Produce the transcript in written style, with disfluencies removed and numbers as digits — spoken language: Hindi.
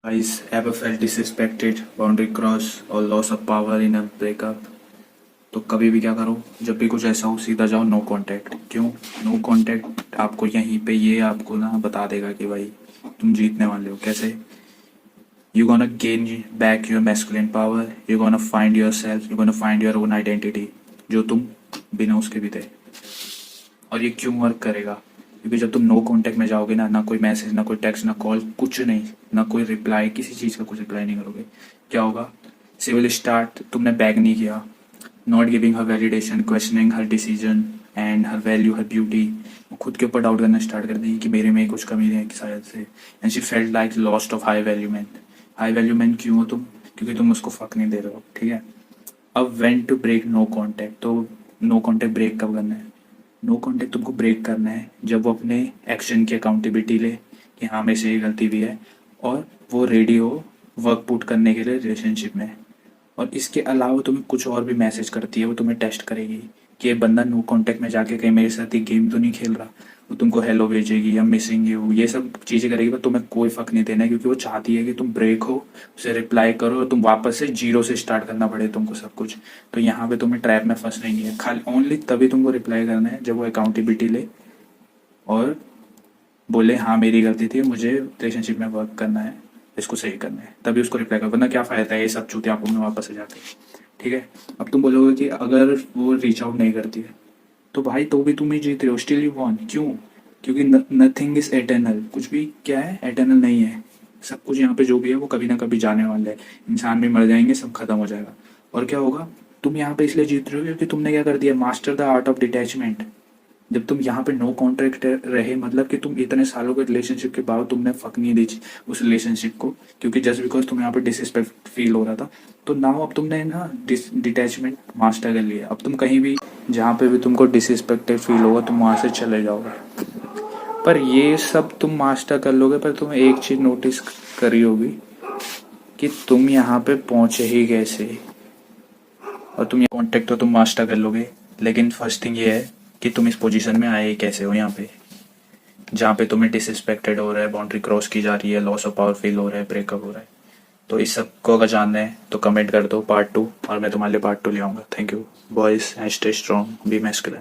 Guys, ever felt disrespected, boundary cross or loss of power in a breakup? तो कभी भी क्या करो, जब भी कुछ ऐसा हो सीधा जाओ नो कांटेक्ट। क्यों नो कांटेक्ट? आपको यहीं पे ये आपको ना बता देगा कि भाई तुम जीतने वाले हो। कैसे? You gonna gain back your masculine power, you gonna find your self, you gonna find your own identity, जो तुम बिना उसके भी थे। और ये क्यों वर्क करेगा? क्योंकि जब तुम नो कांटेक्ट में जाओगे ना कोई मैसेज, ना कोई टेक्स्ट, ना कॉल, कुछ नहीं, ना कोई रिप्लाई, किसी चीज़ का कुछ रिप्लाई नहीं करोगे, क्या होगा? सिविल स्टार्ट, तुमने बैक नहीं किया, not giving her validation, questioning her decision and her value, her beauty. वो खुद के ऊपर डाउट करना स्टार्ट कर देगी कि मेरे में कुछ कमी है कि शायद से। And she felt like lost of high value man. High value man क्यों हो तुम? क्योंकि तुम उसको फक नहीं दे रहे हो, ठीक है? अब when to break no contact, तो नो कांटेक्ट ब्रेक कब करना है? नो कांटेक्ट तुमको ब्रेक करना है जब वो अपने एक्शन की अकाउंटेबिलिटी ले कि हाँ मेरे से ये गलती भी है, और वो रेडी हो वर्क पुट करने के लिए रिलेशनशिप में। और इसके अलावा तुम्हें कुछ और भी मैसेज करती है, वो तुम्हें टेस्ट करेगी कि ये बंदा नो कांटेक्ट में जाके कहीं मेरे साथ ही गेम तो नहीं खेल रहा। वो तुमको हेलो भेजेगी या मिसिंग यू, ये सब चीज़ें करेगी, पर तुम्हें कोई फ़र्क नहीं देना है, क्योंकि वो चाहती है कि तुम ब्रेक हो, उसे रिप्लाई करो और तुम वापस से जीरो से स्टार्ट करना पड़े तुमको सब कुछ। तो यहाँ पे तुम्हें ट्रैप में फंसना ही नहीं है। खाली ओनली तभी तुमको रिप्लाई करना है जब वो अकाउंटेबिलिटी ले और बोले हाँ मेरी गलती थी, मुझे रिलेशनशिप में वर्क करना है, इसको सही करना है, तभी उसको रिप्लाई करो। वरना क्या फ़ायदा है ये सब चूतियापन में वापस से जाके? ठीक है? अब तुम बोलोगे कि अगर वो रीच आउट नहीं करती है तो भाई तो भी तुम ही जीत रहे हो, स्टिल यू वॉन। क्यों? क्योंकि नथिंग इज एटर्नल। कुछ भी क्या है? एटर्नल नहीं है। सब कुछ यहाँ पे जो भी है वो कभी ना कभी जाने वाला है। इंसान भी मर जाएंगे, सब खत्म हो जाएगा। और क्या होगा? तुम यहाँ पे इसलिए जीत रहे हो क्योंकि तुमने क्या कर दिया, master the art of detachment. जब तुम यहाँ पे नो कॉन्ट्रैक्ट रहे, मतलब कि तुम इतने सालों के रिलेशनशिप के बाद तुमने फक नहीं दी उस रिलेशनशिप को, क्योंकि जस्ट बिकॉज तुम यहाँ पे डिसरिस्पेक्ट फील हो रहा था। तो नाउ अब तुमने ना डिटैचमेंट मास्टर कर लिया। अब तुम कहीं भी जहाँ पे भी तुमको डिसरिस्पेक्टेड फील होगा तुम वहाँ से चले जाओगे। पर ये सब तुम मास्टर कर लोगे, पर तुम एक चीज नोटिस करी होगी कि तुम यहाँ पे पहुंचे ही कैसे। और तुम ये कॉन्टेक्ट तो तुम मास्टर कर लोगे, लेकिन फर्स्ट थिंग ये है कि तुम इस पोजीशन में आए ही कैसे हो यहाँ पे, जहाँ पे तुम्हें डिसरिस्पेक्टेड हो रहा है, बाउंड्री क्रॉस की जा रही है, लॉस ऑफ पावर फील हो रहा है, ब्रेकअप हो रहा है। तो इस सब को अगर जानना है तो कमेंट कर दो पार्ट 2, और मैं तुम्हारे लिए पार्ट 2 ले आऊँगा। Thank you boys, stay strong, be masculine.